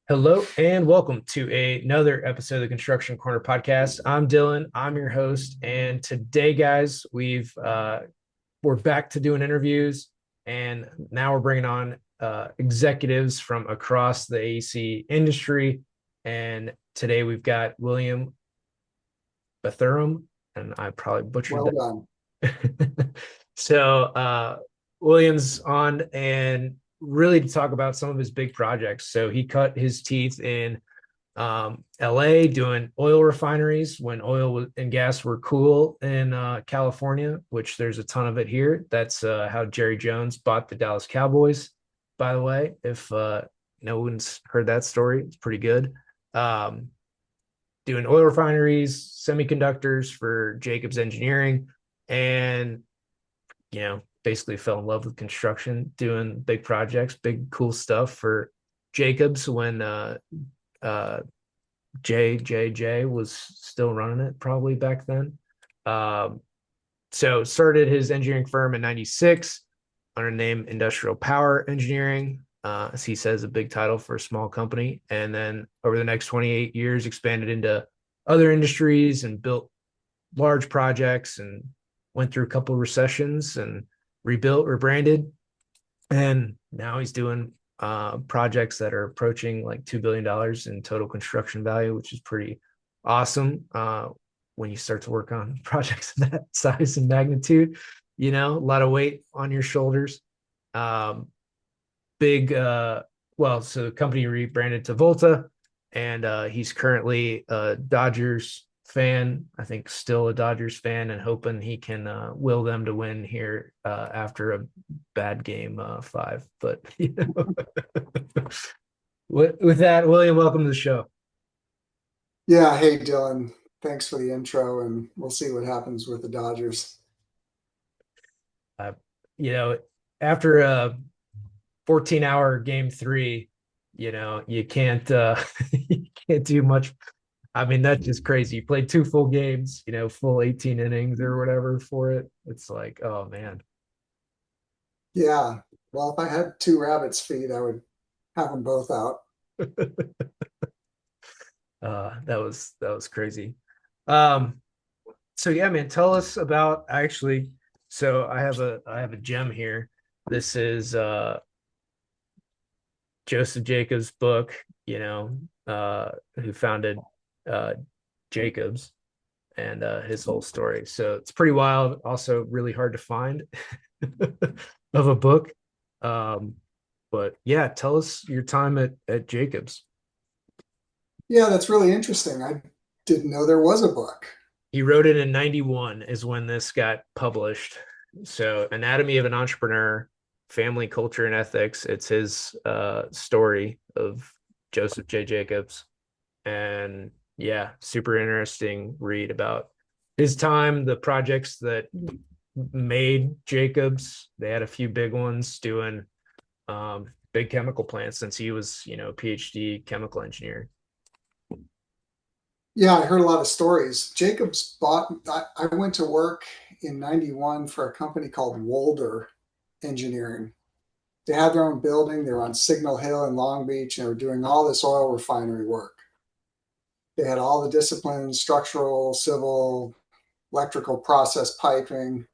Hello and welcome to another episode of the Construction Corner podcast. I'm Dylan. I'm your host, and today, guys, we're back to doing interviews, and now we're bringing on executives from across the AC industry. And today we've got William Bethurum, and I probably butchered Well done. that. So William's on and really to talk about some of his big projects. So he cut his teeth in LA doing oil refineries when and gas were cool in California, which there's a ton of it here. That's how Jerry Jones bought the Dallas Cowboys, by the way. If no one's heard that story, it's pretty good. Um, Doing oil refineries, semiconductors for Jacobs Engineering, and basically fell in love with construction, doing big projects, big cool stuff for Jacobs when uh JJJ was still running it probably back then. Um, so started his engineering firm in 96 under the name Industrial Power Engineering. As he says, a big title for a small company. And then over the next 28 years, expanded into other industries and built large projects and went through a couple of recessions and rebuilt, rebranded. And now he's doing projects that are approaching like $2 billion in total construction value, which is pretty awesome when you start to work on projects of that size and magnitude. A lot of weight on your shoulders. Um, big, so the company rebranded to Volta, and he's currently a Dodgers fan. I think still a Dodgers fan, and hoping he can will them to win here after a bad game five. But with that, William, welcome to the show. Yeah, hey Dylan. Thanks for the intro, and we'll see what happens with the Dodgers. Uh, you know, After a 14-hour game three, you can't you can't do much. I mean, that's just crazy. You played two full games, full 18 innings or whatever for it. It's like, oh man. Yeah, well, if I had two rabbits' feet, I would have them both out. That was crazy. Um, so yeah, man, tell us about actually. So I have a gem here. This is Joseph Jacobs' book, who founded uh Jacobs and his whole story. So it's pretty wild, also really hard to find of a book. Um, but yeah, tell us your time at Jacobs. Yeah, that's really interesting. I didn't know there was a book. He wrote it in 91 is when this got published. So Anatomy of an Entrepreneur, Family, Culture, and Ethics. It's his story of Joseph J. Jacobs. And yeah, super interesting read about his time, the projects that made Jacobs. They had a few big ones doing big chemical plants since he was, PhD chemical engineer. Yeah, I heard a lot of stories. Jacobs bought, I went to work in 91 for a company called Wolder Engineering. They had their own building. They were on Signal Hill in Long Beach, and they were doing all this oil refinery work. They had all the disciplines: structural, civil, electrical, process piping.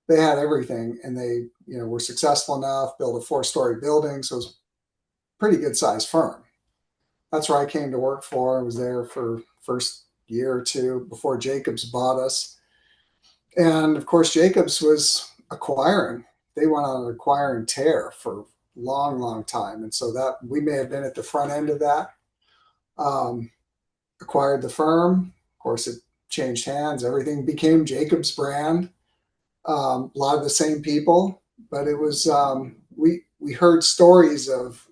They had everything, and they were successful enough, built a four-story building, so it was a pretty good sized firm. That's where I came to work for. I was there for first year or two before Jacobs bought us. And of course, Jacobs was acquiring. They went on an acquire and tear for a long, long time. And so that we may have been at the front end of that. Um, Acquired the firm. Of course, it changed hands. Everything became Jacobs brand. A lot of the same people, but it was we heard stories of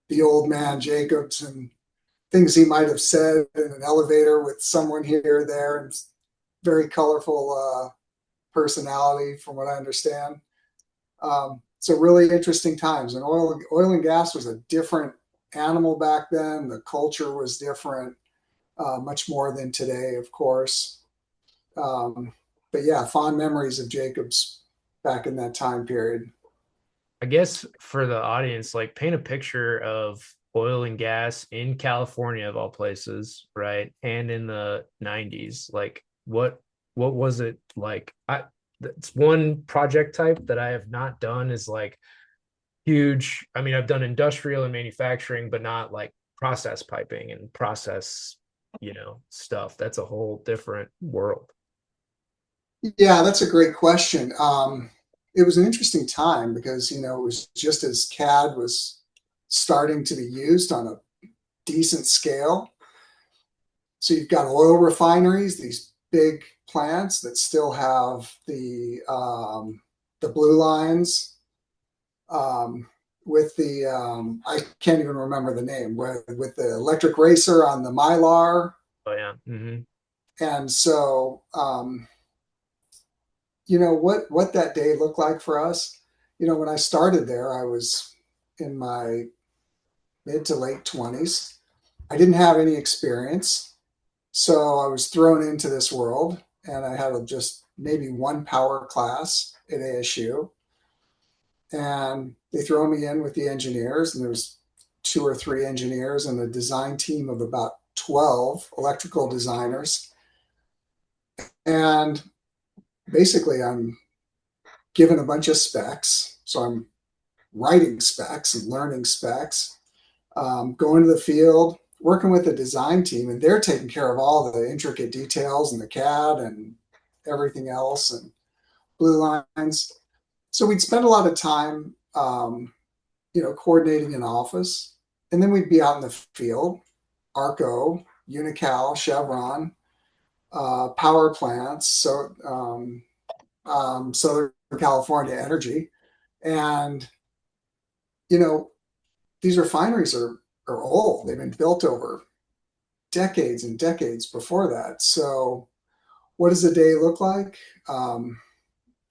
the old man Jacobs and things he might have said in an elevator with someone here or there, and very colorful personality, from what I understand. So really interesting times. And oil and gas was a different animal back then. The culture was different, much more than today, of course. Um, but yeah, fond memories of Jacobs back in that time period. I guess for the audience, like paint a picture of oil and gas in California of all places, right? And in the 90s. Like what was it like? It's one project type that I have not done is like huge. I mean, I've done industrial and manufacturing, but not like process piping and process, stuff. That's a whole different world. Yeah, that's a great question. It was an interesting time because, it was just as CAD was starting to be used on a decent scale. So you've got oil refineries, these big plants that still have the blue lines with I can't even remember the name, with the electric racer on the Mylar. Oh yeah. Hmm. And so, what that day looked like for us. When I started there, I was in my mid to late 20s. I didn't have any experience. So I was thrown into this world, and I had just maybe one power class at ASU. And they throw me in with the engineers, and there's two or three engineers and a design team of about 12 electrical designers. And basically, I'm given a bunch of specs. So I'm writing specs and learning specs, going to the field, working with the design team, and they're taking care of all the intricate details and the CAD and everything else and blue lines. So we'd spend a lot of time, coordinating in office, and then we'd be out in the field, Arco, Unical, Chevron, power plants, so Southern California Energy, and you know these refineries are old. They've been built over decades and decades before that. So, what does a day look like?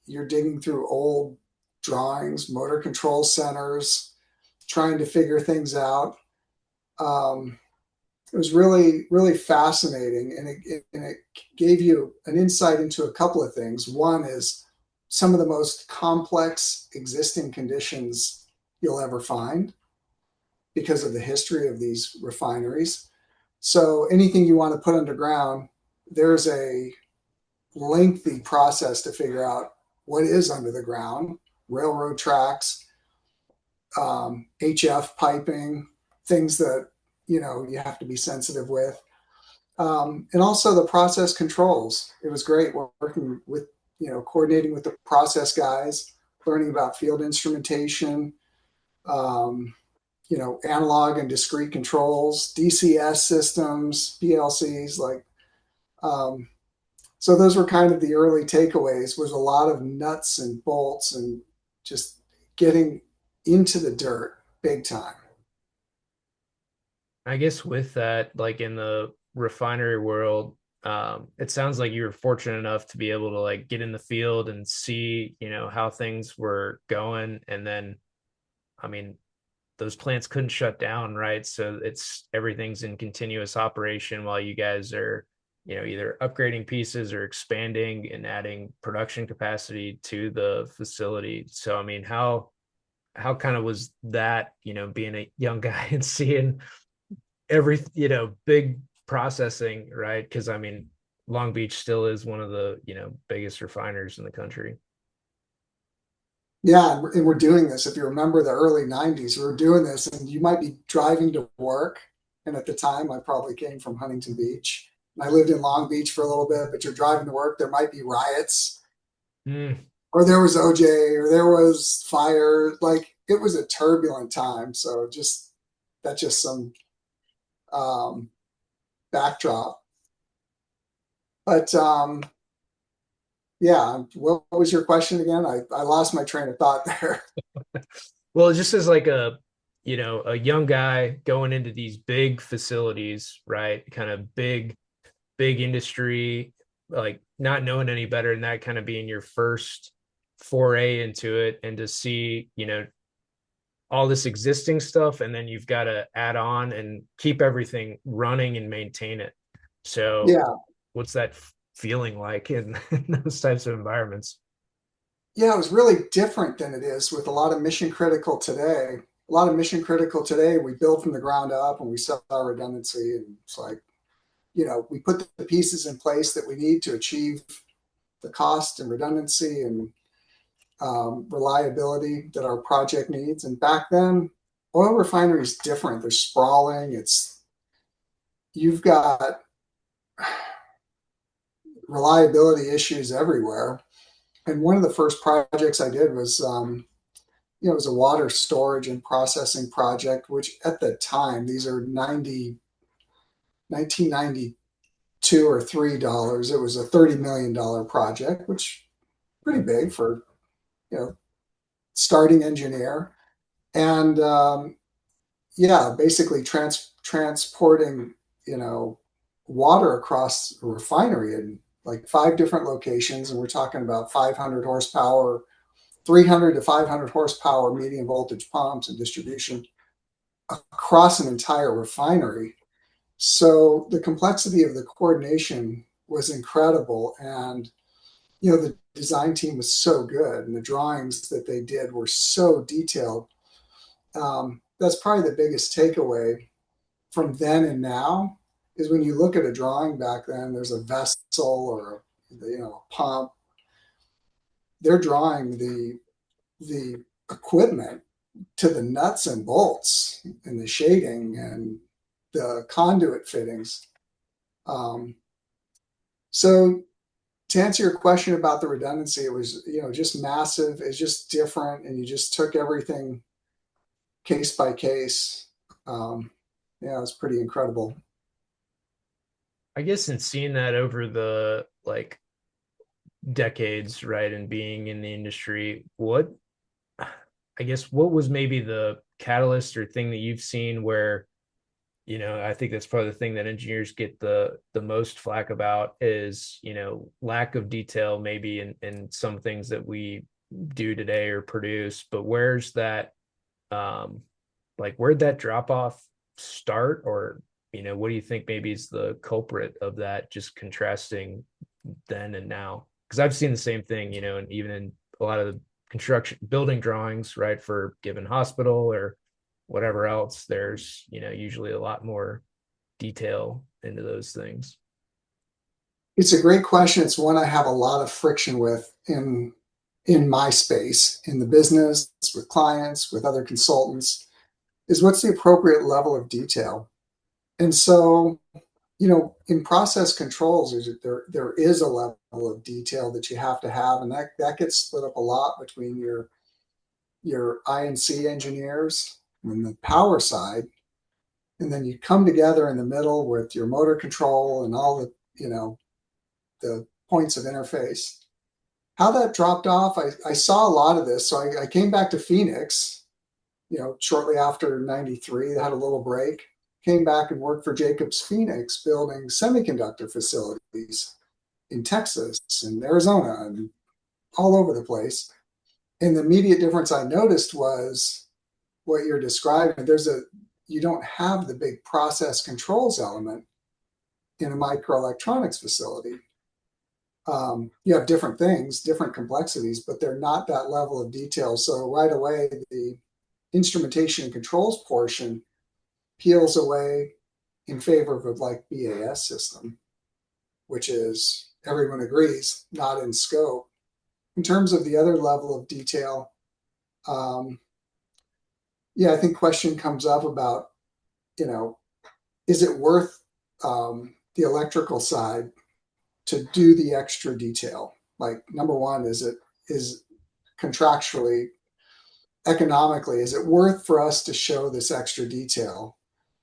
You're digging through old drawings, motor control centers, trying to figure things out. Um, it was really, really fascinating, and it gave you an insight into a couple of things. One is some of the most complex existing conditions you'll ever find because of the history of these refineries. So anything you want to put underground, there's a lengthy process to figure out what is under the ground, railroad tracks, HF piping, things that you have to be sensitive with, and also the process controls. It was great working with coordinating with the process guys, learning about field instrumentation, um, analog and discrete controls, DCS systems, PLCs, like um, so those were kind of the early takeaways. Was a lot of nuts and bolts and just getting into the dirt big time. I guess with that, like in the refinery world, it sounds like you were fortunate enough to be able to like get in the field and see, how things were going. And then, I mean, those plants couldn't shut down, right? So everything's in continuous operation while you guys are, either upgrading pieces or expanding and adding production capacity to the facility. So, I mean, how kind of was that, being a young guy and seeing every big processing, right? Because I mean Long Beach still is one of the biggest refiners in the country. Yeah, and we're doing this. If you remember the early 90s, we were doing this, and you might be driving to work. And at the time, I probably came from Huntington Beach. And I lived in Long Beach for a little bit, but you're driving to work, there might be riots, Mm. or there was OJ, or there was fire. Like it was a turbulent time. So that's just some um, backdrop. But yeah, what was your question again? I lost my train of thought there. Well, just as like a young guy going into these big facilities, right? Kind of big industry, like not knowing any better and that kind of being your first foray into it, and to see, all this existing stuff, and then you've got to add on and keep everything running and maintain it. So Yeah, what's that feeling like in, in those types of environments? yeah, it was really different than it is with a lot of mission critical today. A lot of mission critical today, we build from the ground up and we sell our redundancy. And it's like, we put the pieces in place that we need to achieve the cost and redundancy and reliability that our project needs. And back then, oil refinery is different. They're sprawling. You've got reliability issues everywhere. And one of the first projects I did was, it was a water storage and processing project, which at the time, these are 1992 or $3. It was a $30 million project, which pretty big for, you know, starting engineer. And yeah, basically transporting, water across a refinery in like 5 different locations. And we're talking about 500 horsepower, 300 to 500 horsepower medium voltage pumps and distribution across an entire refinery. So the complexity of the coordination was incredible. And, the design team was so good and the drawings that they did were so detailed. That's probably the biggest takeaway from then and now is when you look at a drawing back then, there's a vessel or a pump. They're drawing the equipment to the nuts and bolts and the shading and the conduit fittings. So to answer your question about the redundancy, it was just massive. It's just different, and you just took everything case by case. Yeah, it was pretty incredible. I guess in seeing that over the like decades, right, and being in the industry, what was maybe the catalyst or thing that you've seen where, I think that's probably the thing that engineers get the most flack about is, lack of detail maybe in some things that we do today or produce, but where's that where'd that drop off start? Or, what do you think maybe is the culprit of that, just contrasting then and now? Because I've seen the same thing, and even in a lot of the construction building drawings, right, for given hospital or whatever else, there's, usually a lot more detail into those things. It's a great question. It's one I have a lot of friction with in my space, in the business, with clients, with other consultants, is what's the appropriate level of detail. And so, in process controls, there is a level of detail that you have to have, and that gets split up a lot between your I&C engineers and the power side, and then you come together in the middle with your motor control and all the points of interface. How that dropped off, I saw a lot of this. So I came back to Phoenix, shortly after 93, I had a little break, came back and worked for Jacobs Phoenix building semiconductor facilities in Texas and Arizona and all over the place. And the immediate difference I noticed was what you're describing. You don't have the big process controls element in a microelectronics facility. You have different things, different complexities, but they're not that level of detail. So right away, the instrumentation and controls portion peels away in favor of like BAS system, which is, everyone agrees, not in scope. In terms of the other level of detail, yeah, I think question comes up about, is it worth the electrical side to do the extra detail? Like, number one, is contractually, economically, is it worth for us to show this extra detail?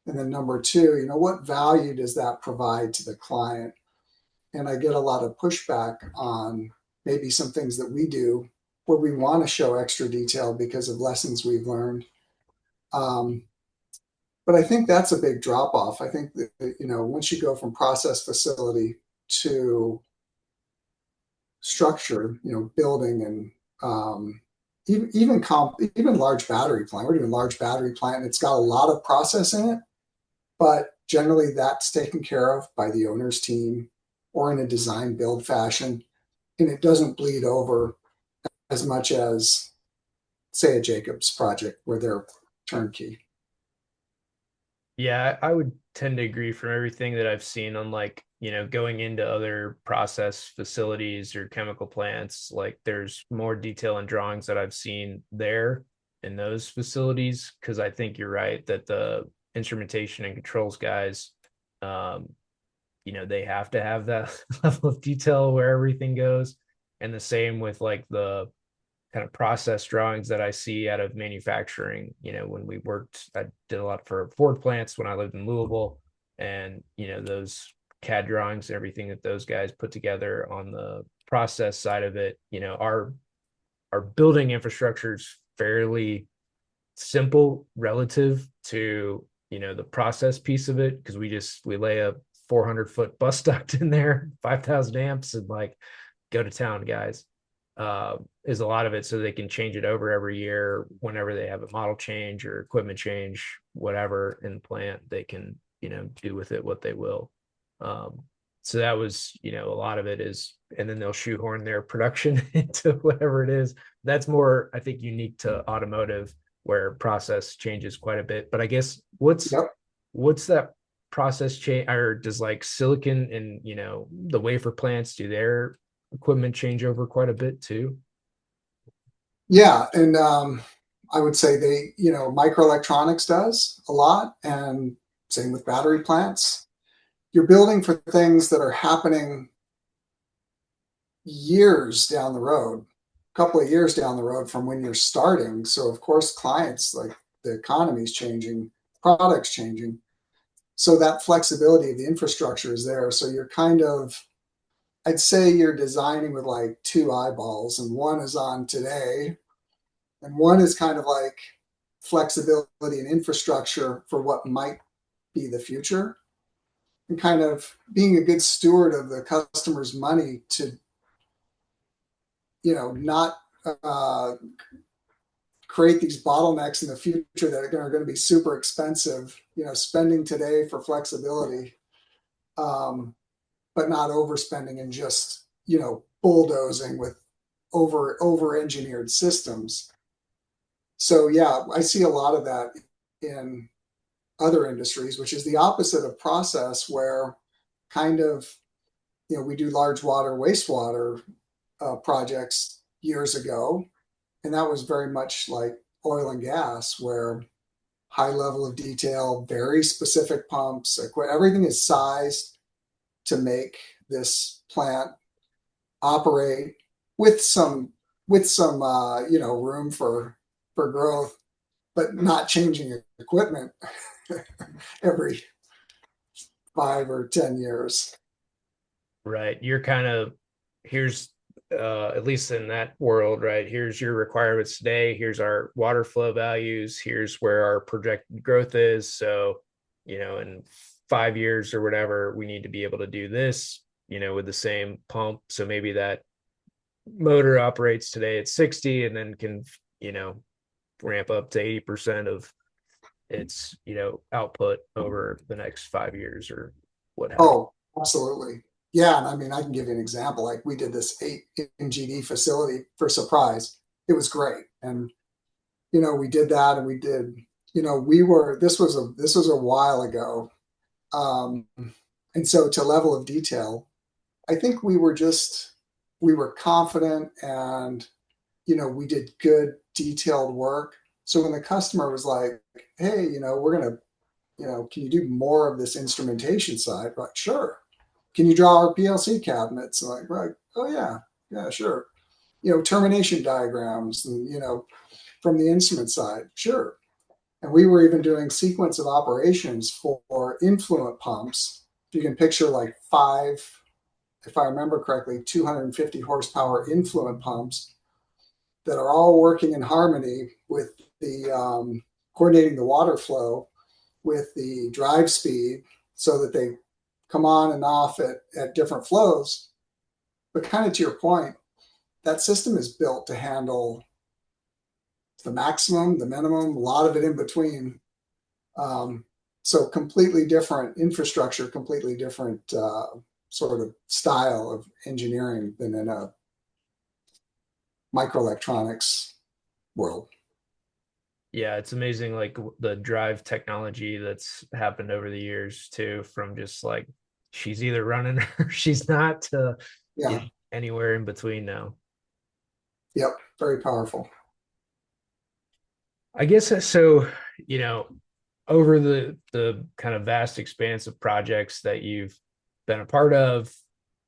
And then number two, what value does that provide to the client? And I get a lot of pushback on maybe some things that we do where we want to show extra detail because of lessons we've learned. But I think that's a big drop off. I think that, once you go from process facility to structure, building and even large battery plant. We're doing large battery plant. And it's got a lot of process in it, but generally that's taken care of by the owner's team or in a design build fashion, and it doesn't bleed over as much as, say, a Jacobs project where they're turnkey. Yeah, I would tend to agree from everything that I've seen on like, going into other process facilities or chemical plants, like there's more detail and drawings that I've seen there in those facilities. Cause I think you're right that the instrumentation and controls guys, um, they have to have that level of detail where everything goes. And the same with like the kind of process drawings that I see out of manufacturing. When we worked, I did a lot for Ford plants when I lived in Louisville, and those CAD drawings and everything that those guys put together on the process side of it. Our building infrastructure is fairly simple relative to the process piece of it because we lay a 400-foot bus duct in there, 5,000 amps, and like go to town, guys. Is a lot of it so they can change it over every year whenever they have a model change or equipment change, whatever in the plant, they can, do with it what they will. Um, so that was, a lot of it is, and then they'll shoehorn their production into whatever it is. That's more, I think, unique to automotive where process changes quite a bit. But I guess Yep. what's that process change, or does like silicon and the wafer plants do their equipment change over quite a bit too? Yeah, and I would say microelectronics does a lot, and same with battery plants. You're building for things that are happening years down the road, a couple of years down the road from when you're starting. So of course, clients, like, the economy's changing, products changing. So that flexibility of the infrastructure is there. So you're kind of, I'd say you're designing with like two eyeballs, and one is on today, and one is kind of like flexibility and infrastructure for what might be the future, and kind of being a good steward of the customer's money to, not uh, create these bottlenecks in the future that are going to be super expensive. Spending today for flexibility, but not overspending and just bulldozing with over engineered systems. So yeah, I see a lot of that in other industries, which is the opposite of process, where kind of, we do large water wastewater projects years ago, and that was very much like oil and gas, where high level of detail, very specific pumps, everything is sized to make this plant operate with some room for growth, but not changing equipment every 5 or 10 years. Right. You're kind of, here's at least in that world, right? Here's your requirements today. Here's our water flow values. Here's where our projected growth is. So, in 5 years or whatever, we need to be able to do this, with the same pump. So maybe that motor operates today at 60 and then can, you know, ramp up to 80% of its, output over the next 5 years or what have you. Oh, absolutely. Yeah, and I mean, I can give you an example. Like, we did this 8 MGD facility for Surprise. It was great, and we did that, and we did. We were. This was a while ago, um, and so to level of detail, I think we were confident, and we did good detailed work. So when the customer was like, "Hey, we're gonna, can you do more of this instrumentation side?" Like, sure. Can you draw our PLC cabinets? Like, right. Oh yeah, yeah, sure. Termination diagrams, and from the instrument side, sure. And we were even doing sequence of operations for influent pumps. You can picture like five, if I remember correctly, 250 horsepower influent pumps that are all working in harmony with the coordinating the water flow with the drive speed, so that they come on and off at different flows. But kind of to your point, that system is built to handle the maximum, the minimum, a lot of it in between. Um, so completely different infrastructure, completely different sort of style of engineering than in a microelectronics world. Yeah, it's amazing, like the drive technology that's happened over the years too, from just like she's either running or she's not, to Yeah. anywhere in between now. Yep. Very powerful. I guess so, you know, over the kind of vast expanse of projects that you've been a part of,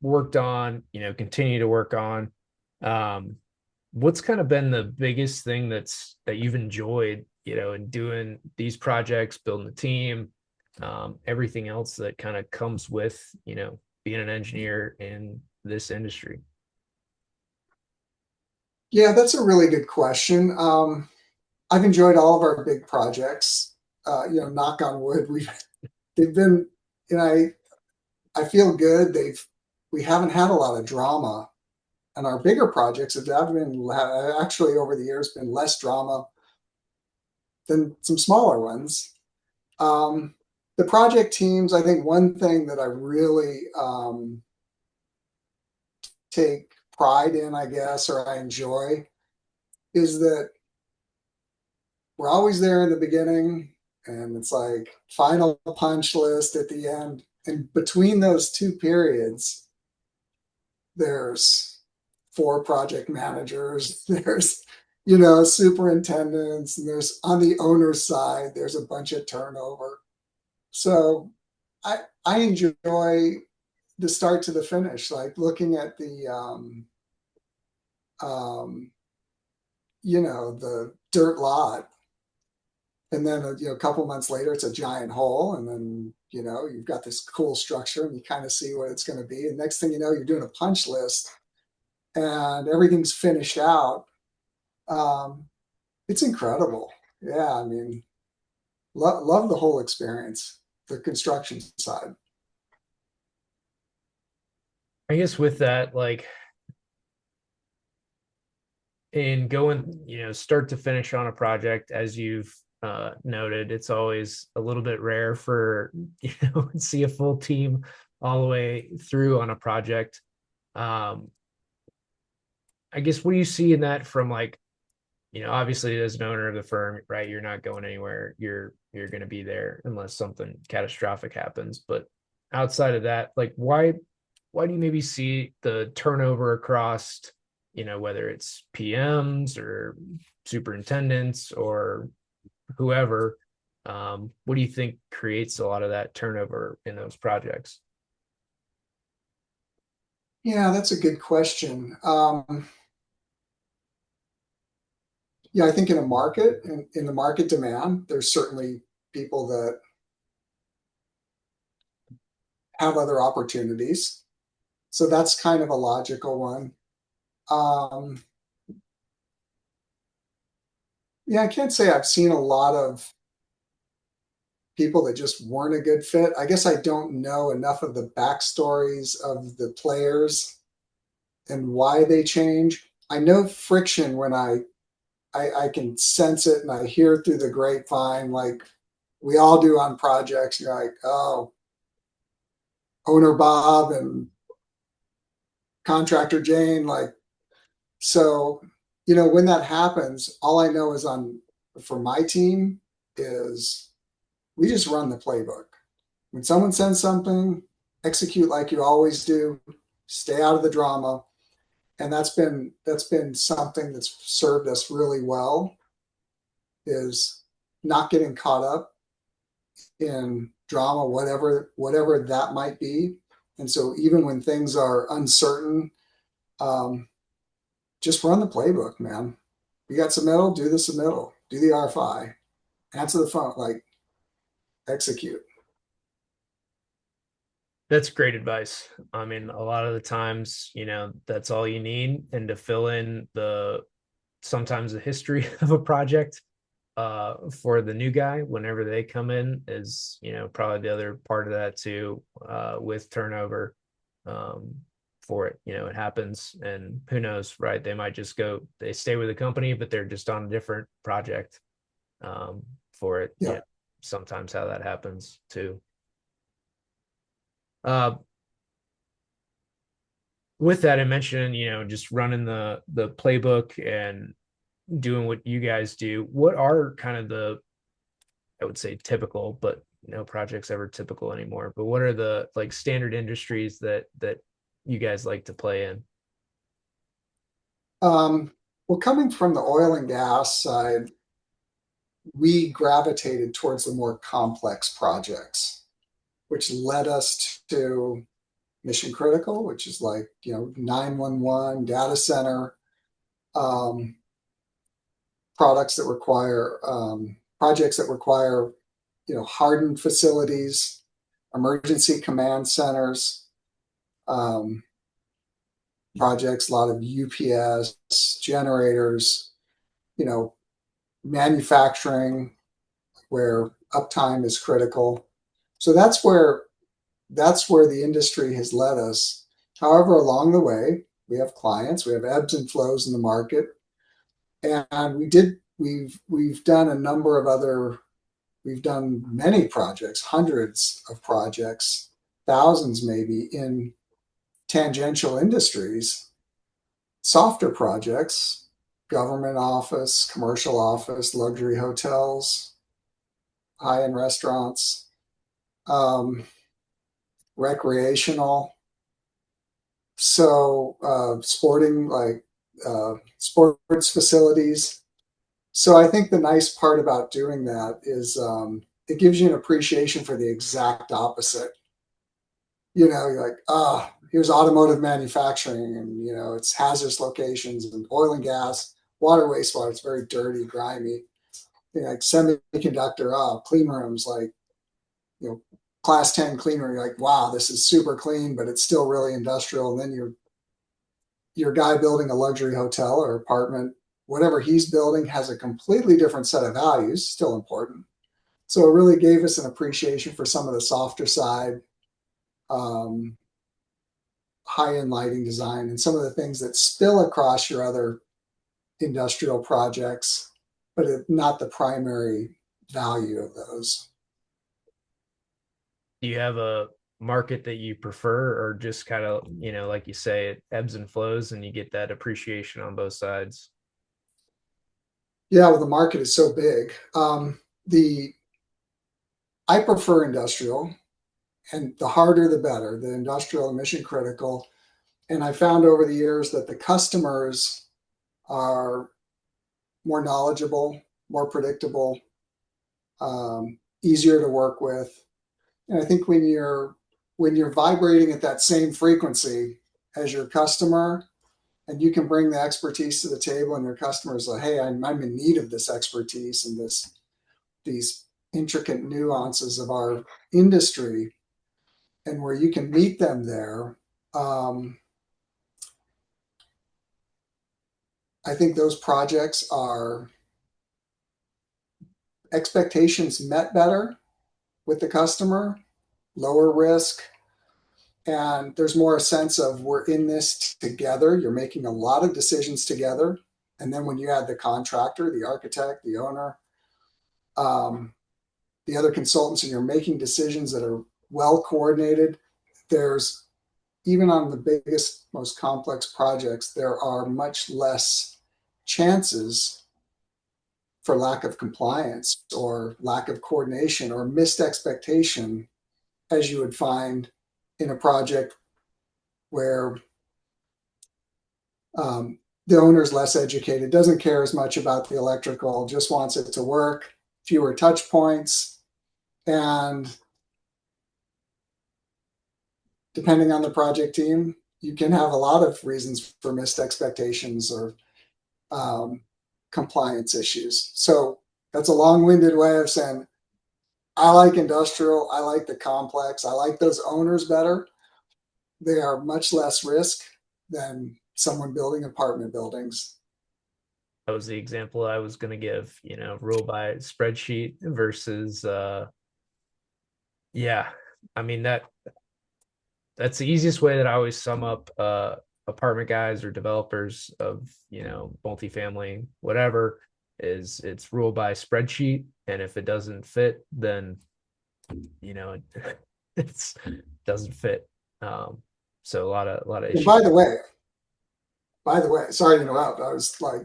worked on, continue to work on, um, what's kind of been the biggest thing that you've enjoyed, in doing these projects, building the team, everything else that kind of comes with, being an engineer in this industry? Yeah, that's a really good question. I've enjoyed all of our big projects. Knock on wood, they've been, and I feel good. We haven't had a lot of drama, and our bigger projects have been actually over the years been less drama than some smaller ones. Um, the project teams, I think one thing that I really take pride in, I guess, or I enjoy, is that we're always there in the beginning, and it's like final punch list at the end. And between those two periods, there's four project managers, there's superintendents, and there's on the owner's side, there's a bunch of turnover. So I enjoy the start to the finish, like looking at um, the dirt lot, and then a couple months later it's a giant hole, and then you've got this cool structure and you kind of see what it's going to be, and next thing you know you're doing a punch list and everything's finished out. um, it's incredible. Yeah, I mean, love the whole experience, the construction side. I guess with that, like in going, start to finish on a project, as you've noted, it's always a little bit rare for, see a full team all the way through on a project. Um, I guess what do you see in that from, like, obviously as an owner of the firm, right? You're not going anywhere. You're going to be there unless something catastrophic happens. But outside of that, like, why do you maybe see the turnover across, whether it's PMs or superintendents or whoever? What do you think creates a lot of that turnover in those projects? Yeah, that's a good question. Yeah, I think in a market, in the market demand, there's certainly people that have other opportunities. So that's kind of a logical one. Um, yeah, I can't say I've seen a lot of people that just weren't a good fit. I guess I don't know enough of the backstories of the players and why they change. I know friction when I can sense it and I hear through the grapevine, like we all do on projects. You're like, oh, owner Bob and contractor Jane, like, so, when that happens, all I know is for my team is we just run the playbook. When someone sends something, execute like you always do, stay out of the drama. And that's been something that's served us really well, is not getting caught up in drama, whatever that might be. And so even when things are uncertain, um, just run the playbook, man. You got submittal, do the submittal, do the RFI, answer the phone, like execute. That's great advice. I mean, a lot of the times, that's all you need. And to fill in sometimes the history of a project for the new guy whenever they come in is, probably the other part of that too, with turnover, um, for it. It happens, and who knows, right? They stay with the company, but they're just on a different project, um, for it. Yeah. Yeah, sometimes how that happens too. Uh, with that, I mentioned, just running the playbook and doing what you guys do. What are kind of the, I would say typical, but no project's ever typical anymore. But what are the like standard industries that you guys like to play in? Um, well, coming from the oil and gas side, we gravitated towards the more complex projects, which led us to mission critical, which is like, 911, data center, um, products that require, projects that require, hardened facilities, emergency command centers, um, projects, a lot of UPS, generators, you know, manufacturing where uptime is critical. So that's where the industry has led us. However, along the way, we have clients, we have ebbs and flows in the market, and we've done a number of other we've done many projects, hundreds of projects, thousands maybe in tangential industries, softer projects, government office, commercial office, luxury hotels, high-end restaurants, um, recreational. So sporting like sports facilities. So I think the nice part about doing that is it gives you an appreciation for the exact opposite. You're like, here's automotive manufacturing, and it's hazardous locations and oil and gas, water, wastewater. It's very dirty, grimy. Like semiconductor, clean rooms, like you know, class 10 clean room. You're like, wow, this is super clean, but it's still really industrial. And then your guy building a luxury hotel or apartment, whatever he's building has a completely different set of values, still important. So it really gave us an appreciation for some of the softer side, um, high end lighting design, and some of the things that spill across your other industrial projects, but not the primary value of those. Do you have a market that you prefer, or just kind of, like you say, it ebbs and flows and you get that appreciation on both sides? Yeah, well, the market is so big. The I prefer industrial, and the harder the better. The industrial and mission critical. And I found over the years that the customers are more knowledgeable, more predictable, easier to work with. And I think when you're vibrating at that same frequency as your customer, and you can bring the expertise to the table, and your customers like, hey, I'm in need of this expertise and these intricate nuances of our industry, and where you can meet them there. Um, I think those projects are expectations met better with the customer, lower risk, and there's more a sense of we're in this together. You're making a lot of decisions together. And then when you add the contractor, the architect, the owner, um, the other consultants, and you're making decisions that are well coordinated, there's even on the biggest, most complex projects, there are much less chances for lack of compliance or lack of coordination or missed expectation as you would find in a project where the owner's less educated, doesn't care as much about the electrical, just wants it to work, fewer touch points, and depending on the project team, you can have a lot of reasons for missed expectations or um, compliance issues. So that's a long-winded way of saying I like industrial, I like the complex, I like those owners better. They are much less risk than someone building apartment buildings. That was the example I was going to give, rule by spreadsheet versus, yeah, I mean, that's the easiest way that I always sum up apartment guys or developers of, multifamily, whatever, is it's rule by spreadsheet. And if it doesn't fit, then, it it's doesn't fit. Um, So a lot of And issues. by the way, sorry to interrupt. I was like,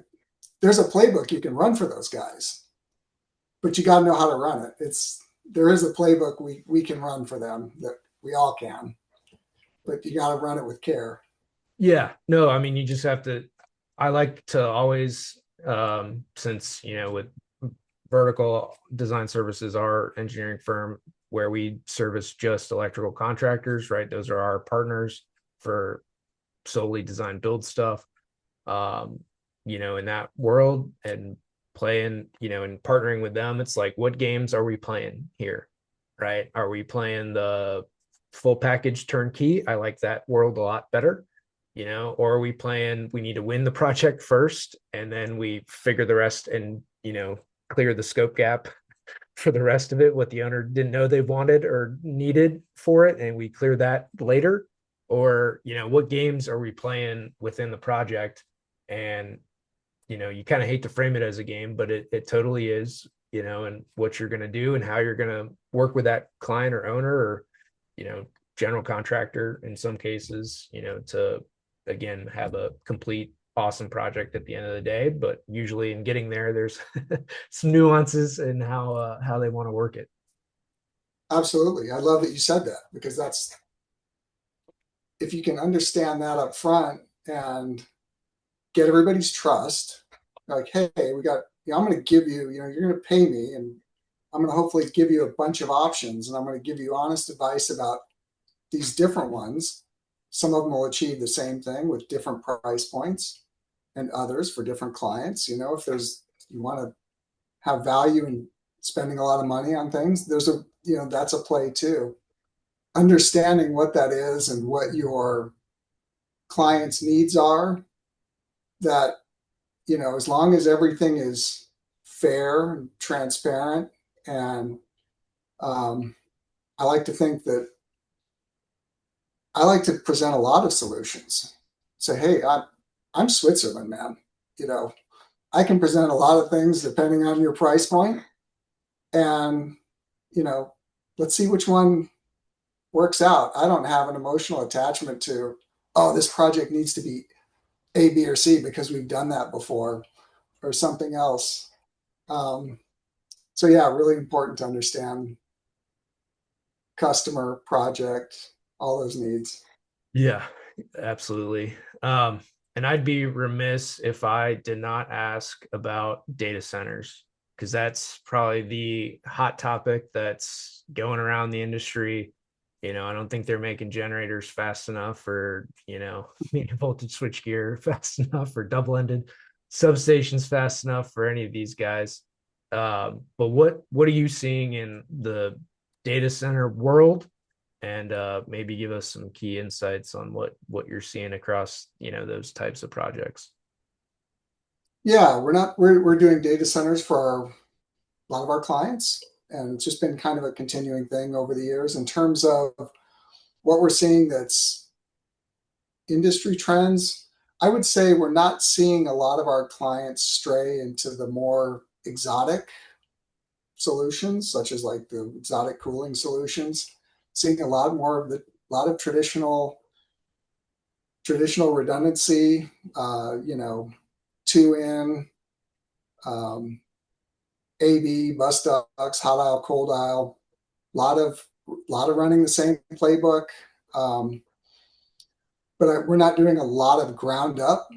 there's a playbook you can run for those guys, but you got to know how to run it. There is a playbook we can run for them that we all can, but you got to run it with care. Yeah, no, I mean, you just have to. I like to always, since with vertical design services, our engineering firm where we service just electrical contractors, right? Those are our partners for solely design build stuff. Um, in that world and playing, and partnering with them, it's like, what games are we playing here? Right? Are we playing the full package turnkey? I like that world a lot better, or are we playing, we need to win the project first and then we figure the rest and, clear the scope gap for the rest of it, what the owner didn't know they wanted or needed for it, and we clear that later. Or, what games are we playing within the project? And, you kind of hate to frame it as a game, but it totally is, and what you're going to do and how you're going to work with that client or owner or, you know, general contractor in some cases, to again have a complete awesome project at the end of the day. But usually in getting there, there's some nuances in how they want to work it. Absolutely. I love that you said that because that's, if you can understand that up front and get everybody's trust, like, hey, I'm going to give you, you're going to pay me and I'm going to hopefully give you a bunch of options and I'm going to give you honest advice about these different ones. Some of them will achieve the same thing with different price points and others for different clients. You want to have value in spending a lot of money on things, that's a play too. Understanding what that is and what your client's needs are, that, as long as everything is fair and transparent, and um, I like to think that I like to present a lot of solutions. Say, hey, I'm Switzerland, man. You know, I can present a lot of things depending on your price point, and you know, let's see which one works out. I don't have an emotional attachment to, oh, this project needs to be A, B, or C because we've done that before, or something else. Um, so yeah, really important to understand customer, project, all those needs. Yeah, absolutely. And I'd be remiss if I did not ask about data centers, because that's probably the hot topic that's going around the industry. I don't think they're making generators fast enough, or, medium voltage switchgear fast enough, or double-ended substations fast enough for any of these guys. But what are you seeing in the data center world? And maybe give us some key insights on what you're seeing across those types of projects. Yeah, we're doing data centers for a lot of our clients, and it's just been kind of a continuing thing over the years in terms of what we're seeing that's industry trends. I would say we're not seeing a lot of our clients stray into the more exotic solutions, such as like the exotic cooling solutions. Seeing a lot more of a lot of traditional redundancy, two in, um, AB, bus ducts, hot aisle, cold aisle, lot of running the same playbook. Um, but we're not doing a lot of ground up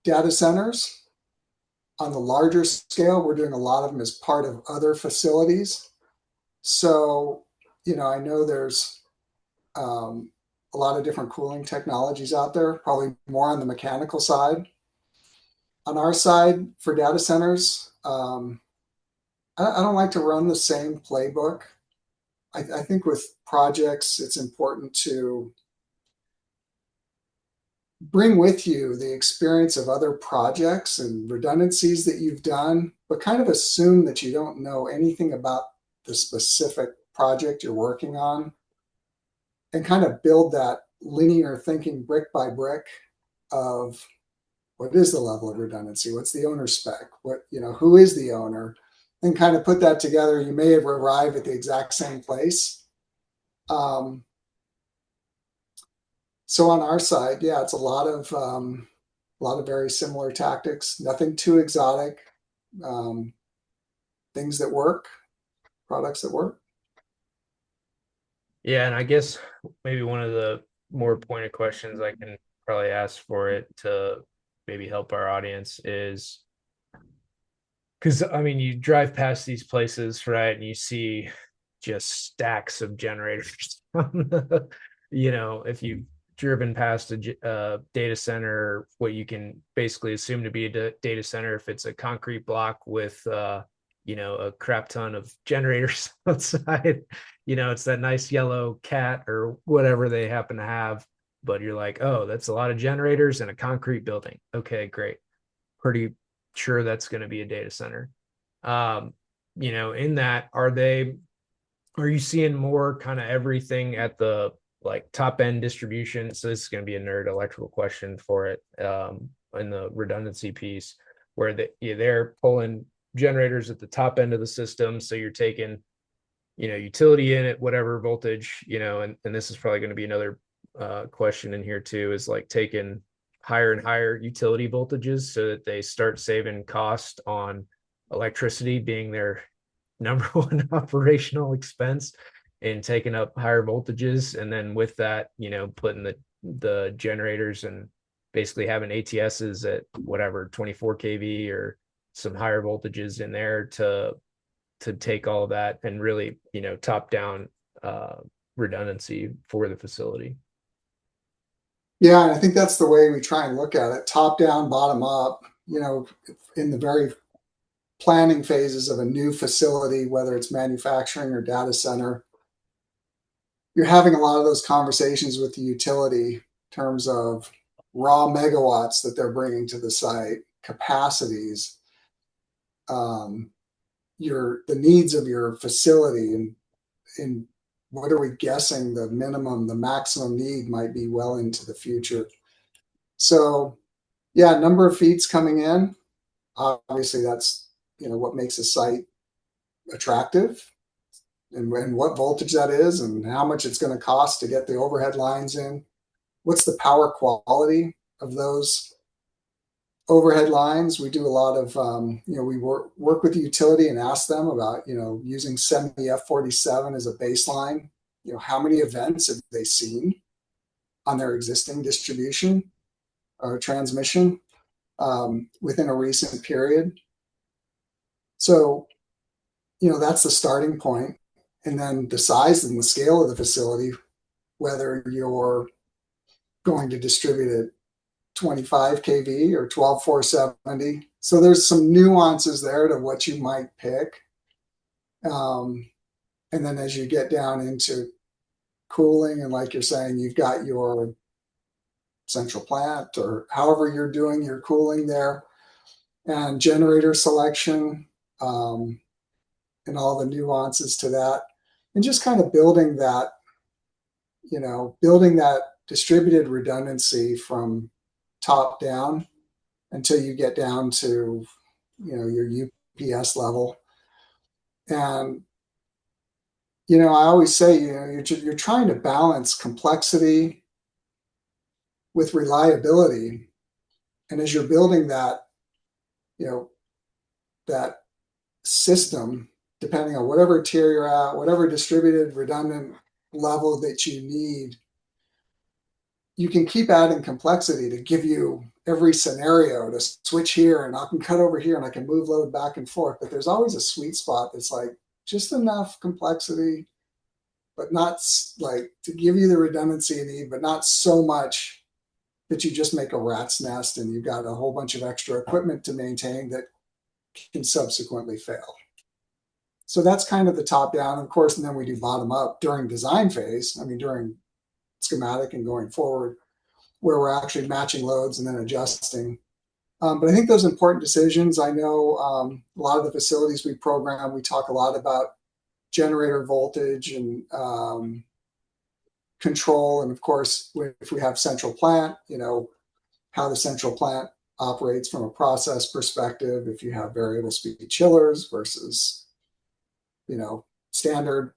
data centers on the larger scale. We're doing a lot of them as part of other facilities. So, I know there's um, a lot of different cooling technologies out there, probably more on the mechanical side. On our side for data centers, I don't like to run the same playbook. I think with projects, it's important to bring with you the experience of other projects and redundancies that you've done, but kind of assume that you don't know anything about the specific project you're working on, and kind of build that linear thinking brick by brick of what is the level of redundancy, what's the owner spec, who is the owner, and kind of put that together. You may have arrived at the exact same place. Um, So on our side, yeah, it's a lot of very similar tactics. Nothing too exotic. Um, things that work, products that work. Yeah, and I guess maybe one of the more pointed questions I can probably ask for it to maybe help our audience is because I mean, you drive past these places, right, and you see just stacks of generators. If you've driven past a data center, what you can basically assume to be a data center, if it's a concrete block with, a crap ton of generators outside, it's that nice yellow cat or whatever they happen to have. But you're like, oh, that's a lot of generators in a concrete building. Okay, great. Pretty sure that's going to be a data center. Um, in that, are you seeing more kind of everything at the like top end distribution? So this is going to be a nerd electrical question for it, in the redundancy piece, where they're pulling generators at the top end of the system. So you're taking, utility in at whatever voltage, and this is probably going to be another question in here too, is like taking higher and higher utility voltages so that they start saving cost on electricity being their number one operational expense, and taking up higher voltages. And then with that, putting the generators and basically having ATSs at whatever 24 kV or some higher voltages in there to take all of that and really, top down uh, redundancy for the facility. Yeah, and I think that's the way we try and look at it, top down, bottom up. In the very planning phases of a new facility, whether it's manufacturing or data center, you're having a lot of those conversations with the utility in terms of raw megawatts that they're bringing to the site, capacities, um, the needs of your facility, and what are we guessing the minimum, the maximum need might be well into the future. So yeah, number of feeds coming in. Obviously, that's what makes a site attractive, and what voltage that is, and how much it's going to cost to get the overhead lines in. What's the power quality of those overhead lines? We do a lot of, we work with the utility and ask them about, using semi F47 as a baseline. How many events have they seen on their existing distribution or transmission within a recent period? So, that's the starting point. And then the size and the scale of the facility, whether you're going to distribute it 25 kV or 12470. So there's some nuances there to what you might pick. And then as you get down into cooling, and like you're saying, you've got your central plant or however you're doing your cooling there, and generator selection, and all the nuances to that, and just kind of building that distributed redundancy from top down until you get down to your UPS level. And I always say you're trying to balance complexity with reliability, and as you're building you know that system, depending on whatever tier you're at, whatever distributed redundant level that you need, you can keep adding complexity to give you every scenario to switch here, and I can cut over here, and I can move load back and forth. But there's always a sweet spot that's like just enough complexity, but not like to give you the redundancy you need, but not so much that you just make a rat's nest and you've got a whole bunch of extra equipment to maintain that can subsequently fail. So that's kind of the top down, of course, and then we do bottom up during design phase. I mean, during schematic and going forward, where we're actually matching loads and then adjusting. But I think those important decisions, I know a lot of the facilities we program, we talk a lot about generator voltage and control. And of course, if we have central plant, how the central plant operates from a process perspective, if you have variable speed chillers versus, standard.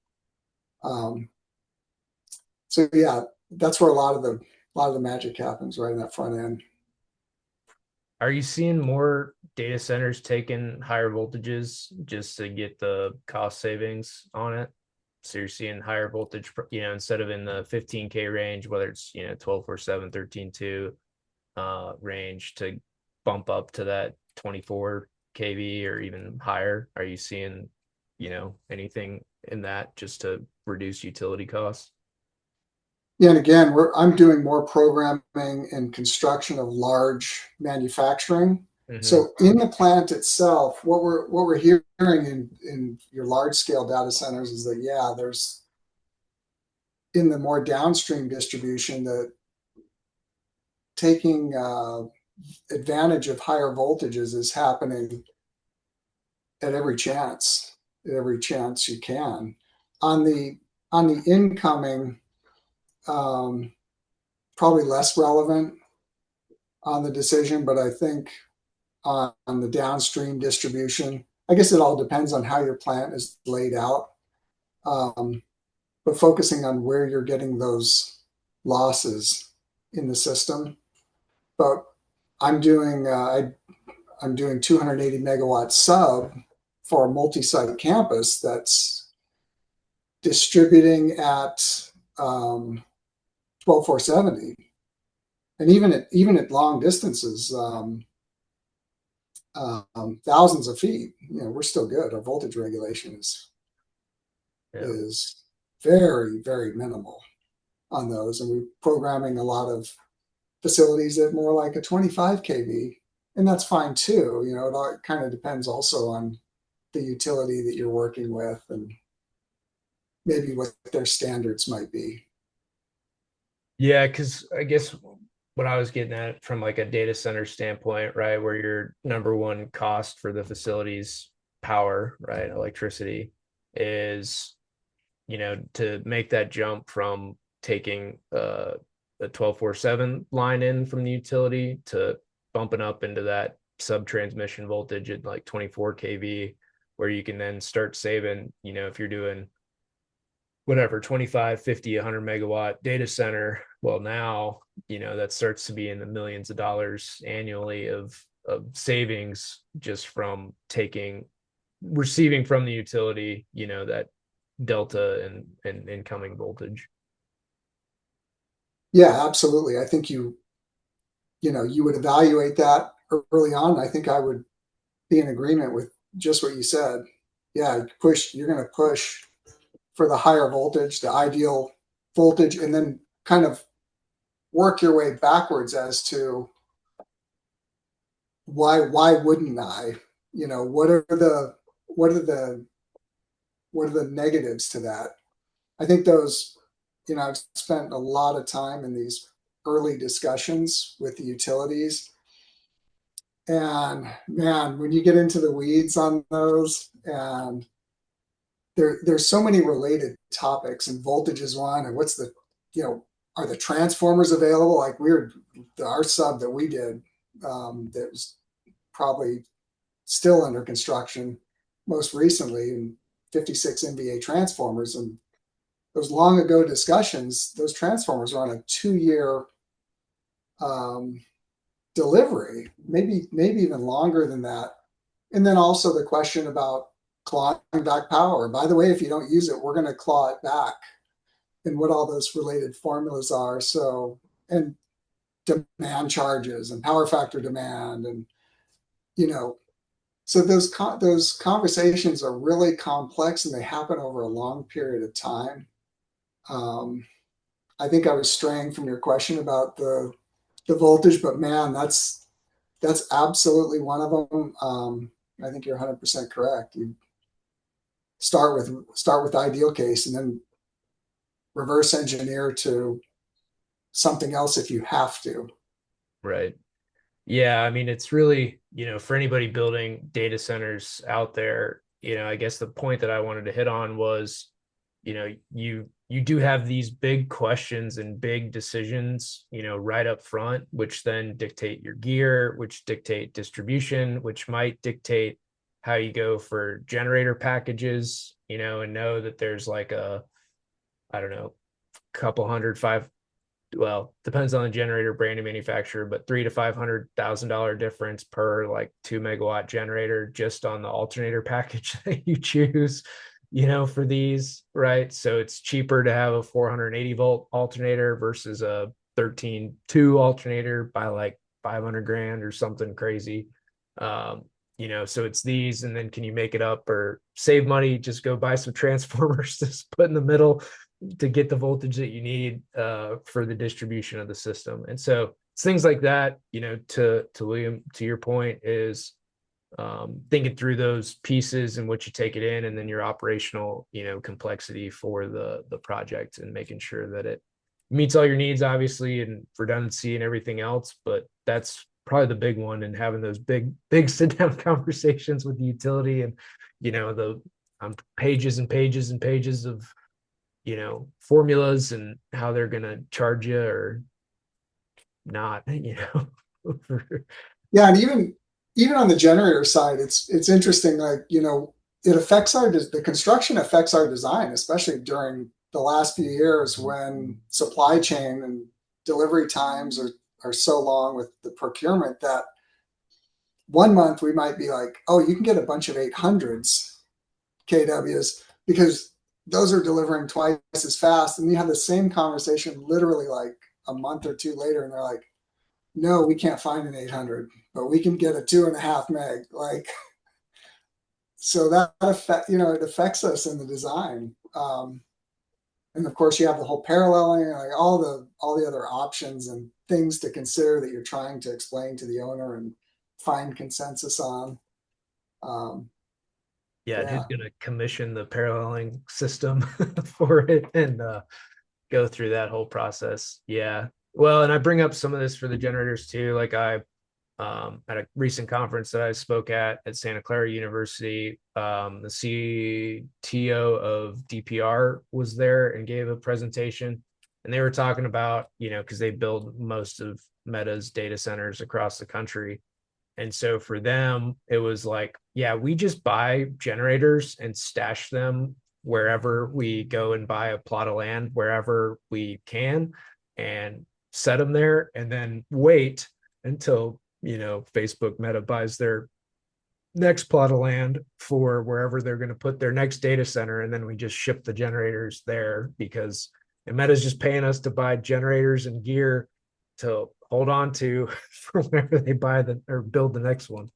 So yeah, that's where a lot of the A lot of the magic happens right in that front end. Are you seeing more data centers taking higher voltages just to get the cost savings on it? So you're seeing higher voltage, instead of in the 15K range, whether it's, 1247, 13.2 range, to bump up to that 24 kV or even higher. Are you seeing, anything in that just to reduce utility costs? Yeah, and again, I'm doing more programming and construction of large manufacturing. Hmm. So in the plant itself, what we're hearing in your large scale data centers is that yeah, there's in the more downstream distribution that taking advantage of higher voltages is happening at every chance you can. On the incoming, um, probably less relevant on the decision, but I think on the downstream distribution, I guess it all depends on how your plant is laid out. Um, but focusing on where you're getting those losses in the system. But I'm doing I'm doing 280 megawatt sub for a multi-site campus that's distributing at 12,470, and even at long distances, thousands of feet, we're still good. Our voltage regulation Yeah. is very, very minimal on those, and we're programming a lot of facilities at more like a 25 kV, and that's fine too. It all kind of depends also on the utility that you're working with and maybe what their standards might be. Yeah, because I guess what I was getting at from like a data center standpoint, right, where your number one cost for the facilities power, right, electricity, is, to make that jump from taking a 1247 line in from the utility to bumping up into that sub transmission voltage at like 24 kV, where you can then start saving, if you're doing whatever 25, 50, 100 megawatt data center. Well, now, that starts to be in the millions of dollars annually of savings just from receiving from the utility, that delta and incoming voltage. Yeah, absolutely. I think you would evaluate that early on. I think I would be in agreement with just what you said. Yeah, you're going to push for the higher voltage, the ideal voltage, and then kind of work your way backwards as to why wouldn't I? What are the what are the what are the negatives to that? I think those, I've spent a lot of time in these early discussions with the utilities. And man, when you get into the weeds on those, and there's so many related topics, and voltage is one, and what's the, are the transformers available? Like our sub that we did, that was probably still under construction most recently, and 56 MVA transformers, and those long ago discussions, those transformers are on a 2 year um, delivery, maybe even longer than that. And then also the question about clawing back power. By the way, if you don't use it, we're going to claw it back, and what all those related formulas are. So, and demand charges and power factor demand, and you know, so those conversations are really complex, and they happen over a long period of time. Um, I think I was straying from your question about the voltage, but man, that's absolutely one of them. I think you're 100% correct. You start with ideal case, and then reverse engineer to something else if you have to. Right. Yeah, I mean, it's really, for anybody building data centers out there, I guess the point that I wanted to hit on was, you do have these big questions and big decisions, right up front, which then dictate your gear, which dictate distribution, which might dictate how you go for generator packages, and know that there's like I don't know, couple hundred, well, depends on the generator brand and manufacturer, but three to $500,000 difference per like 2 megawatt generator just on the alternator package that you choose, for these, right? So it's cheaper to have a 480 volt alternator versus a 13.2 alternator by like 500 grand or something crazy. So it's these, and then can you make it up or save money? Just go buy some transformers to put in the middle to get the voltage that you need for the distribution of the system. And so it's things like that, to William, to your point, is thinking through those pieces and what you take it in, and then your operational, complexity for the project, and making sure that it meets all your needs, obviously, and redundancy and everything else. But that's probably the big one, and having those big sit down conversations with the utility, and the pages and pages and pages of formulas and how they're going to charge you or not, Yeah, and even on the generator side, it's interesting. Like it affects the construction affects our design, especially during the last few years when supply chain and delivery times are so long with the procurement that one month we might be like, oh, you can get a bunch of 800s kWs because those are delivering twice as fast, and you have the same conversation literally like a month or two later, and they're like, no, we can't find an 800, but we can get a 2.5 meg. Like, so that affect, it affects us in the design. And of course, you have the whole paralleling, like all the other options and things to consider that you're trying to explain to the owner and find consensus on. Um, Yeah, and who's yeah, going to commission the paralleling system for it, and go through that whole process. Yeah. Well, and I bring up some of this for the generators too. Like I at a recent conference that I spoke at Santa Clara University, the CTO of DPR was there and gave a presentation, and they were talking about, because they build most of Meta's data centers across the country. And so for them, it was like, yeah, we just buy generators and stash them wherever we go and buy a plot of land, wherever we can, and set them there, and then wait until, Facebook Meta buys their next plot of land for wherever they're going to put their next data center. And then we just ship the generators there, because Meta's just paying us to buy generators and gear to hold on to for whenever they buy or build the next one.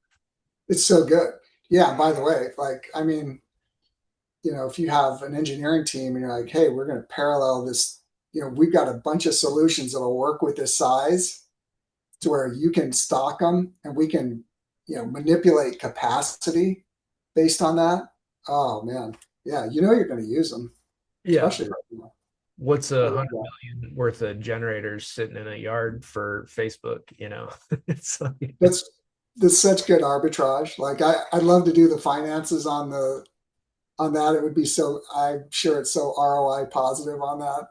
it's so good. Yeah. By the way, like, I mean, if you have an engineering team and you're like, hey, we're going to parallel this, we've got a bunch of solutions that'll work with this size to where you can stock them and we can, manipulate capacity based on that. Oh man. Yeah. You're going to use them, Yeah. especially right now. What's I a love hundred that. million worth of generators sitting in a yard for Facebook? It's like, That's, that's such good arbitrage. Like I'd love to do the finances on that. It would be so, I'm sure it's so ROI positive on that.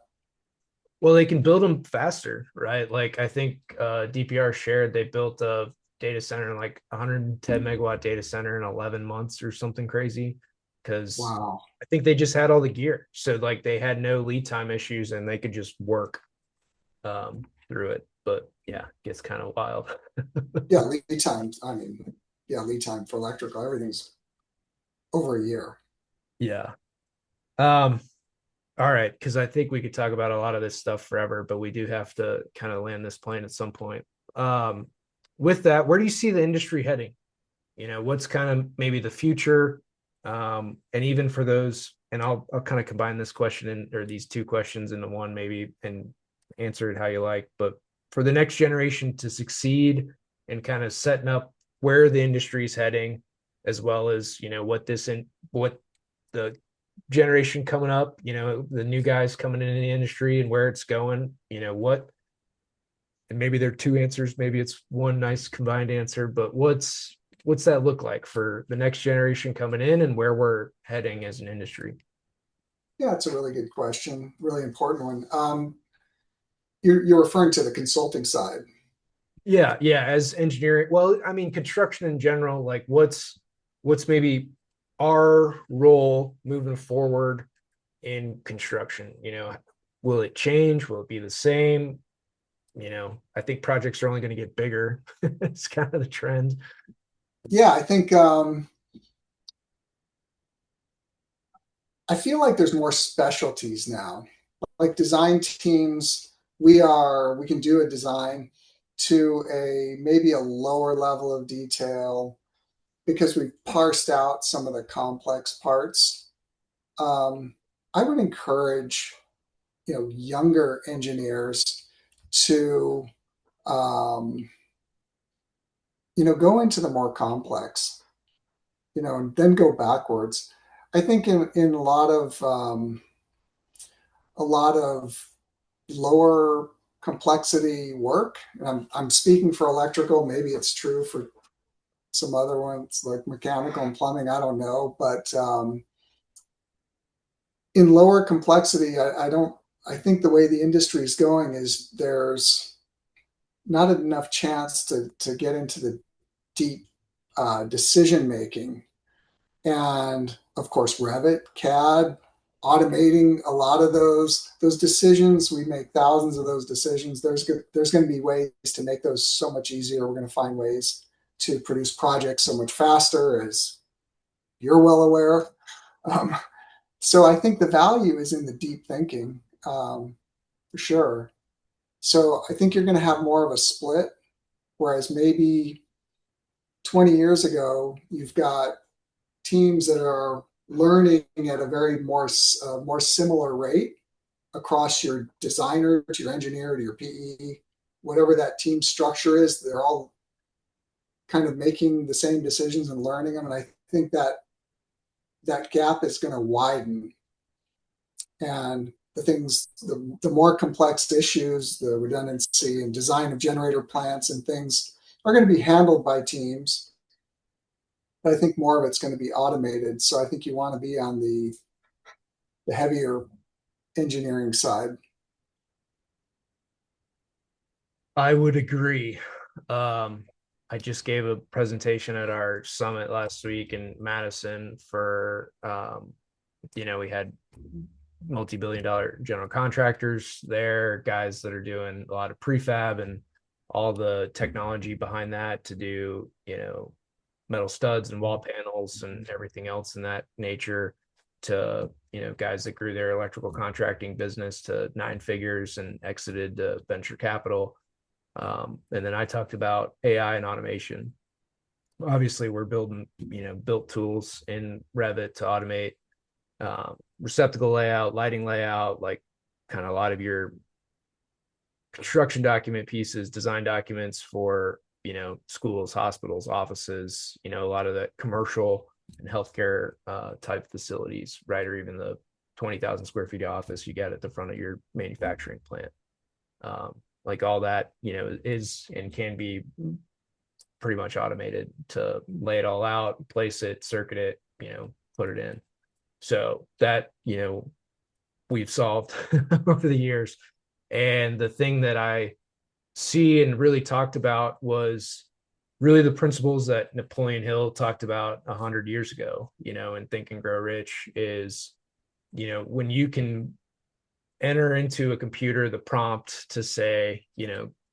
well, they can build them faster, right? Like I think DPR shared they built a data center, like 110 megawatt data center in 11 months or something crazy. Because Wow. I think they just had all the gear. So like they had no lead time issues, and they could just work through it. But yeah, it gets kind of wild. Yeah. Lead times. I mean, yeah, lead time for electrical, everything's over a year. Yeah. Um, all right, because I think we could talk about a lot of this stuff forever, but we do have to kind of land this plane at some point. Um, with that, where do you see the industry heading? What's kind of maybe the future? And even for those, and I'll kind of combine this question or these two questions into one, maybe, and answer it how you like. But for the next generation to succeed, and kind of setting up where the industry is heading, as well as what the generation coming up, the new guys coming into the industry and where it's going, and maybe there are two answers, maybe it's one nice combined answer, but what's that look like for the next generation coming in, and where we're heading as an industry? Yeah, it's a really good question. Really important one. You're referring to the consulting side. Yeah, yeah, as engineering, well, I mean construction in general, like what's maybe our role moving forward in construction? Will it change? Will it be the same? I think projects are only going to get bigger. It's kind of the trend. Yeah, I feel like there's more specialties now. Like design teams, we can do a design to a maybe a lower level of detail because we've parsed out some of the complex parts. Um, I would encourage, younger engineers to, um, go into the more complex, and then go backwards. I think in a lot of lower complexity work, and I'm speaking for electrical, maybe it's true for some other ones like mechanical and plumbing, I don't know, but in lower complexity, I don't, I think the way the industry is going is there's not enough chance to get into the deep decision making. And of course, Revit, CAD, automating a lot of those decisions. We make thousands of those decisions. There's going to be ways to make those so much easier. We're going to find ways to produce projects so much faster, as you're well aware. Um, so I think the value is in the deep thinking, for sure. So I think you're going to have more of a split, whereas maybe 20 years ago, you've got teams that are learning at a very more similar rate across your designer to your engineer to your PE, whatever that team structure is. They're all kind of making the same decisions and learning them, and I think that gap is going to widen. And the more complex issues, the redundancy and design of generator plants and things are going to be handled by teams. But I think more of it's going to be automated. So I think you want to be on the heavier engineering side. I would agree. Um, I just gave a presentation at our summit last week in Madison for, we had multi-billion dollar general contractors there, guys that are doing a lot of prefab and all the technology behind that to do, metal studs and wall panels and everything else in that nature, to guys that grew their electrical contracting business to nine figures and exited venture capital. And then I talked about AI and automation. Obviously, we're building, built tools in Revit to automate receptacle layout, lighting layout, like kind of a lot of your construction document pieces, design documents for, schools, hospitals, offices, a lot of the commercial and healthcare type facilities, right? Or even the 20,000 square feet of office you get at the front of your manufacturing plant. Like all that, is and can be pretty much automated to lay it all out, place it, circuit it, put it in. So that, we've solved over the years. And the thing that I see and really talked about was really the principles that Napoleon Hill talked about 100 years ago, in Think and Grow Rich is, when you can enter into a computer the prompt to say,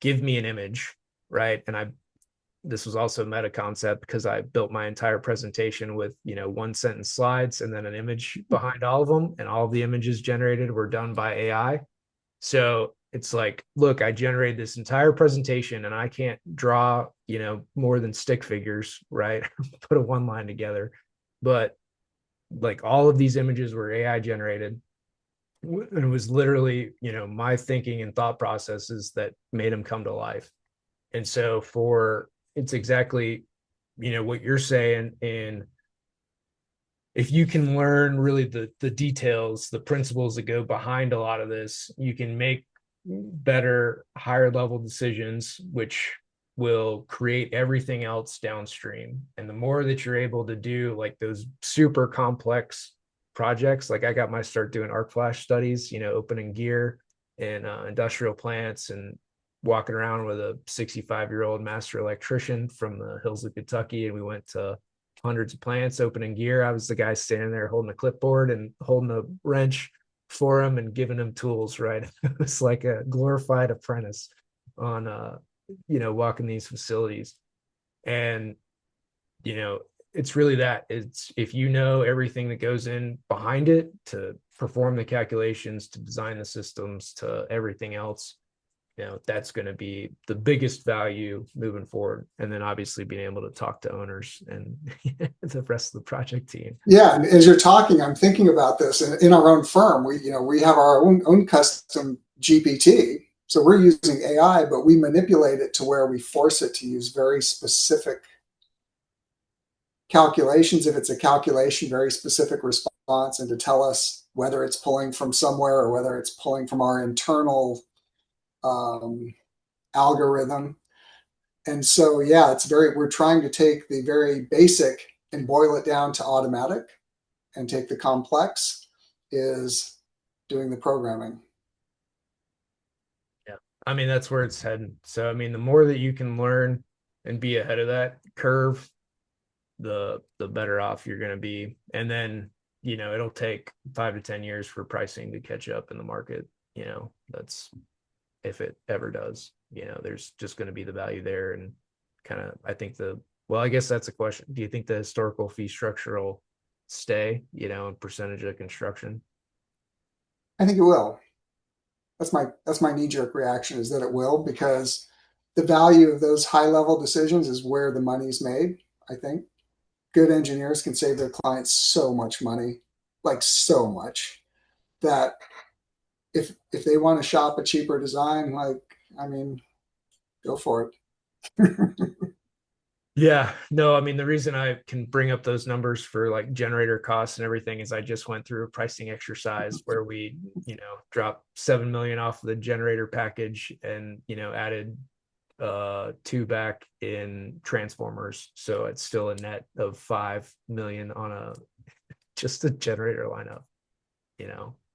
give me an image, right? And this was also a meta concept because I built my entire presentation with, one sentence slides and then an image behind all of them. And all of the images generated were done by AI. So it's like, look, I generated this entire presentation and I can't draw, more than stick figures, right? Put a one line together. But like all of these images were AI generated. And it was literally, my thinking and thought processes that made them come to life. And so it's exactly, what you're saying. And if you can learn really the details, the principles that go behind a lot of this, you can make better, higher level decisions, which will create everything else downstream. And the more that you're able to do like those super complex projects, like I got my start doing arc flash studies, opening gear in industrial plants and walking around with a 65-year-old master electrician from the hills of Kentucky. And we went to hundreds of plants opening gear. I was the guy standing there holding a clipboard and holding a wrench for him and giving him tools, right? It was like a glorified apprentice. on walking these facilities. And it's really that. It's if you know everything that goes in behind it to perform the calculations, to design the systems, to everything else, that's going to be the biggest value moving forward. And then obviously being able to talk to owners and the rest of the project team. Yeah, and as you're talking, I'm thinking about this in our own firm. We have our own custom GPT, so we're using AI, but we manipulate it to where we force it to use very specific calculations. If it's a calculation, very specific response, and to tell us whether it's pulling from somewhere or whether it's pulling from our internal um, algorithm. And so, yeah, we're trying to take the very basic and boil it down to automatic, and take the complex is doing the programming. Yeah. I mean, that's where it's heading. So, I mean, the more that you can learn and be ahead of that curve, the better off you're going to be. And then, it'll take 5 to 10 years for pricing to catch up in the market. That's if it ever does. There's just going to be the value there. And kind of, well, I guess that's a question. Do you think the historical fee structure will stay, in percentage of construction? I think it will. That's my knee jerk reaction is that it will, because the value of those high level decisions is where the money's made. I think good engineers can save their clients so much money, like so much, that if they want to shop a cheaper design, like, I mean, go for it. Yeah, no, I mean, the reason I can bring up those numbers for like generator costs and everything is I just went through a pricing exercise where we, dropped 7 million off the generator package and, added two back in transformers. So it's still a net of 5 million on just a generator lineup.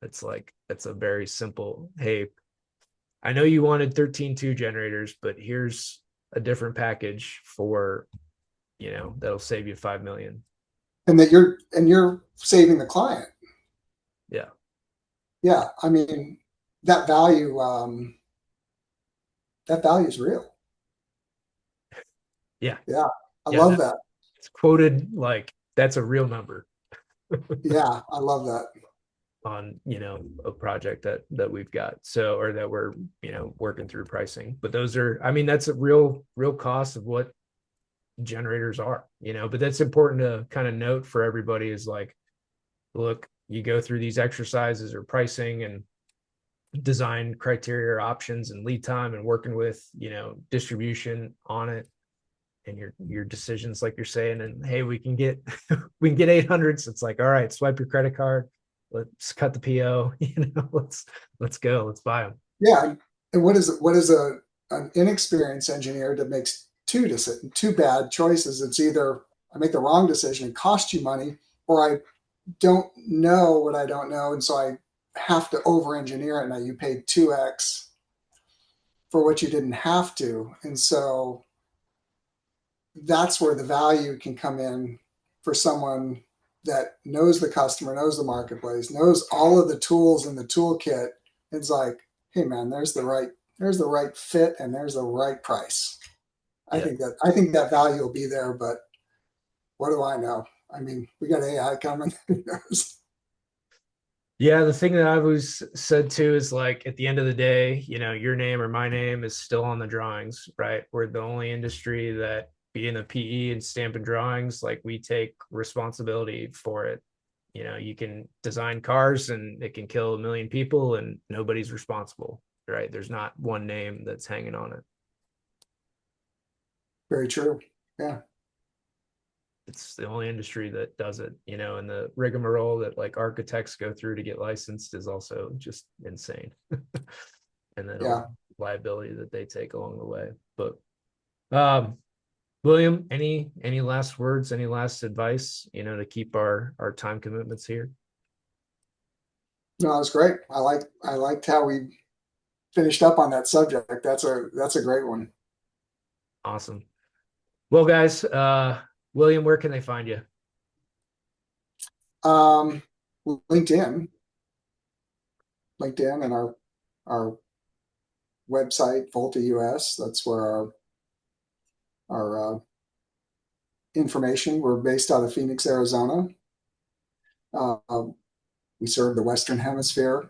It's like, it's a very simple, hey, I know you wanted 13.2 generators, but here's a different package for, that'll save you 5 million. And that you're saving the client. Yeah. Yeah, I mean, that value that value is real. Yeah. Yeah, I Yeah. love that. It's quoted like that's a real number Yeah, I love that. on, a project that we've got. So, or that we're, working through pricing. But those are, I mean, that's a real cost of what generators are, but that's important to kind of note for everybody is like, look, you go through these exercises or pricing and design criteria or options and lead time and working with, distribution on it and your decisions, like you're saying, and hey, we can get 800s. It's like, all right, swipe your credit card, let's cut the PO, let's go, let's buy them. Yeah, and what is an inexperienced engineer that makes two bad choices? It's either I make the wrong decision and cost you money, or I don't know what I don't know, and so I have to over engineer it. Now you paid 2x for what you didn't have to, and so that's where the value can come in for someone that knows the customer, knows the marketplace, knows all of the tools in the toolkit. It's like, hey man, there's the right fit and there's the right price. I Yeah. think that value will be there, but what do I know? I mean, we got AI coming. Who knows? Yeah, the thing that I've always said too is like at the end of the day, your name or my name is still on the drawings, right? We're the only industry that being a PE and stamping drawings, like we take responsibility for it. You can design cars and it can kill 1 million people and nobody's responsible, right? There's not one name that's hanging on it. Very true. Yeah. It's the only industry that does it, and the rigmarole that like architects go through to get licensed is also just insane. And then Yeah. all liability that they take along the way. But um William, any last words, any last advice, to keep our time commitments here? No, that's great. I liked how we finished up on that subject. That's a great one. Awesome. Well, guys, William, where can they find you? Um, LinkedIn, LinkedIn, and our website, Volta US. That's where our information. We're based out of Phoenix, Arizona. Uh, we serve the Western Hemisphere.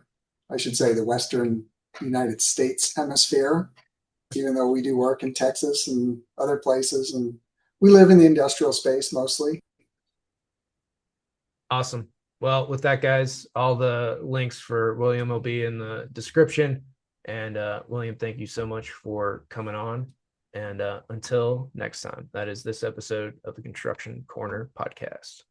I should say the Western United States Hemisphere, even though we do work in Texas and other places. And we live in the industrial space mostly. Awesome. Well, with that, guys, all the links for William will be in the description. And William, thank you so much for coming on. And until next time, that is this episode of the Construction Corner podcast.